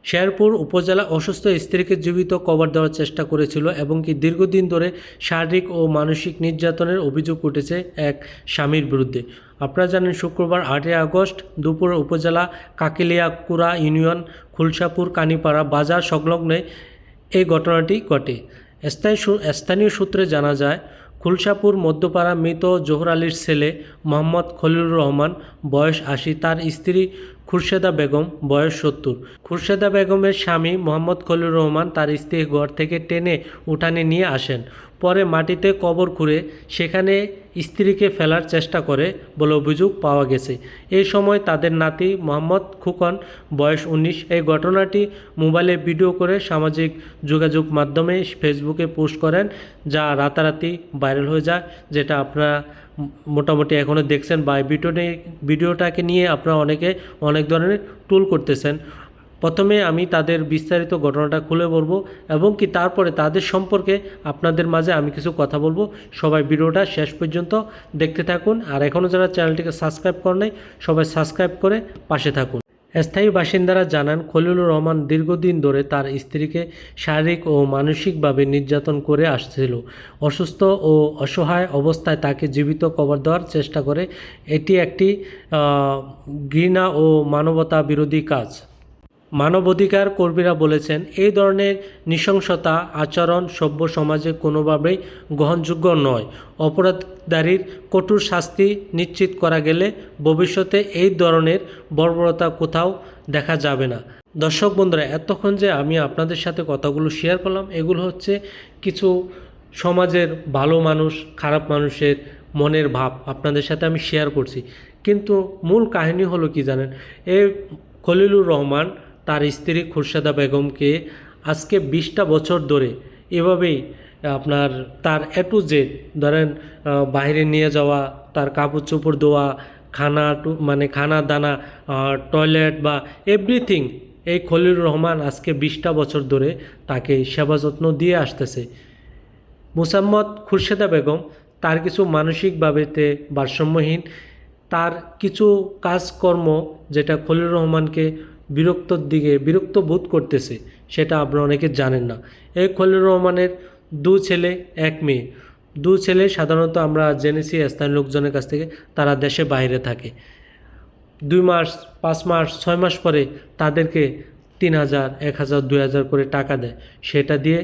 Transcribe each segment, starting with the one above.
শেরপুর উপজেলা অসুস্থ স্ত্রীকে জীবিত কবর দেওয়ার চেষ্টা করেছিল এবং কি দীর্ঘদিন ধরে শারীরিক ও মানসিক নির্যাতনের অভিযোগ উঠেছে এক স্বামীর বিরুদ্ধে। আপনারা জানেন শুক্রবার 8ই আগস্ট দুপুরে উপজেলা কাকিলিয়াকুড়া ইউনিয়ন খুলশাপুর কানিপাড়া বাজার সংলগ্নে এই ঘটনাটি ঘটে। স্থানীয় সূত্রে জানা যায়, খুলশাপুর মধ্যপাড়া মৃত জোহর আলীর ছেলে মোহাম্মদ খলিলুর রহমান বয়স 80, তার স্ত্রী খুরশেদা বেগম বয়স 70। খুরশেদা বেগমের স্বামী মোহাম্মদ খলিলুর রহমান তার স্ত্রী ঘর থেকে টেনে উঠানে নিয়ে আসেন। পরে মাটিতে কবর খুঁড়ে সেখানে স্ত্রীকে ফেলার চেষ্টা করে বলে অভিযোগ পাওয়া গেছে। এই সময় তাদের নাতি মোহাম্মদ খোকন বয়স 19 এই ঘটনাটি মোবাইলে ভিডিও করে সামাজিক যোগাযোগ মাধ্যমে ফেসবুকে পোস্ট করেন, যা রাতারাতি ভাইরাল হয়ে যায়, যেটা আপনারা মোটামুটি এখনও দেখছেন। বা ভিডিওটাকে নিয়ে আপনারা অনেক ধরনের টুল করতেছেন। প্রথমে আমি তাদের বিস্তারিত ঘটনাটা খুলে বলবো এবং কি তারপরে তাদের সম্পর্কে আপনাদের মাঝে আমি কিছু কথা বলবো। সবাই ভিডিওটা শেষ পর্যন্ত দেখতে থাকুন। আর এখনও যারা চ্যানেলটিকে সাবস্ক্রাইব করে নাই, সবাই সাবস্ক্রাইব করে পাশে থাকুন। স্থায়ী বাসিন্দারা জানান, খলিলুর রহমান দীর্ঘদিন ধরে তার স্ত্রীকে শারীরিক ও মানসিকভাবে নির্যাতন করে আসছিল। অসুস্থ ও অসহায় অবস্থায় তাকে জীবিত কবর দেওয়ার চেষ্টা করে। এটি একটি ঘৃণা ও মানবতা বিরোধী কাজ। মানবাধিকার কর্মীরা বলেছেন, এই ধরনের নৃশংসতা আচরণ সভ্য সমাজে কোনোভাবেই গ্রহণযোগ্য নয়। অপরাধীর কঠোর শাস্তি নিশ্চিত করা গেলে ভবিষ্যতে এই ধরনের বর্বরতা কোথাও দেখা যাবে না। দর্শক বন্ধুরা, এতক্ষণ যে আমি আপনাদের সাথে কথাগুলো শেয়ার করলাম, এগুলো হচ্ছে কিছু সমাজের ভালো মানুষ খারাপ মানুষের মনের ভাব আপনাদের সাথে আমি শেয়ার করছি। কিন্তু মূল কাহিনী হলো কি জানেন, এই খলিলুর রহমান তার স্ত্রী খুরশেদা বেগমকে আজকে 20টা বছর ধরে এভাবেই আপনার তার এ টু জেড ধরেন বাইরে নিয়ে যাওয়া, তার কাপড় চোপড় ধোয়া, খানা দানা, টয়লেট বা এভরিথিং, এই খলিলুর রহমান আজকে 20টা বছর ধরে তাকে সেবা যত্ন দিয়ে আসতেছে। মোসাম্মদ খুরশেদা বেগম তার কিছু মানসিকভাবেতে ভারসাম্যহীন, তার কিছু কাজকর্ম যেটা খলিলুর রহমানকে বিরক্ত বোধ করতেছে, সেটা আপনারা অনেকে জানেন না। এই খলিলুর রহমানের 2 ছেলে 1 মেয়ে। 2 ছেলে সাধারণত আমরা জেনেছি স্থানীয় লোকজনের কাছ থেকে তারা দেশে বাইরে থাকে। 2 মাস 5 মাস 6 মাস পরে তাদেরকে 3000 1000 2000 করে টাকা দেয়। সেটা দিয়ে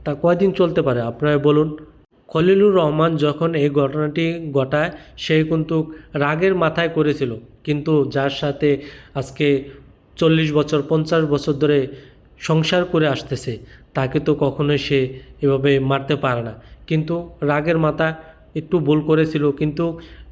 তা কয়দিন চলতে পারে আপনারা বলুন। খলিলুর রহমান যখন এই ঘটনাটি ঘটায়, সে কিন্তু রাগের মাথায় করেছিল, কিন্তু যার সাথে আজকে 40 বছর 50 বছর ধরে সংসার করে আসতেছে, তাকে তো কখনোই সে এভাবে মারতে পারে না। কিন্তু রাগের মাথা একটু ভুল করেছিল, কিন্তু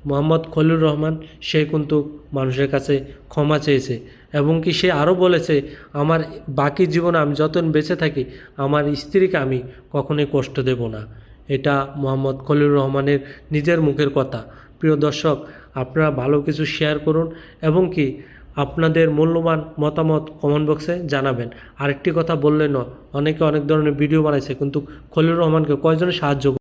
মোহাম্মদ খলিলুর রহমান সে কিন্তু মানুষের কাছে ক্ষমা চেয়েছে এবং কি সে আরও বলেছে, আমার বাকি জীবনে আমি যতদিন বেঁচে থাকি আমার স্ত্রীকে আমি কখনোই কষ্ট দেব না। এটা মোহাম্মদ খলিলুর রহমানের নিজের মুখের কথা। প্রিয় দর্শক, আপনারা ভালো কিছু শেয়ার করুন এবং কি আপনাদের মূল্যবান মতামত কমেন্ট বক্সে জানাবেন। আরেকটি কথা বললেন, অনেকে অনেক ধরনের ভিডিও বানাইছে, কিন্তু খলিলুর রহমানকে কয়জনে সাহায্য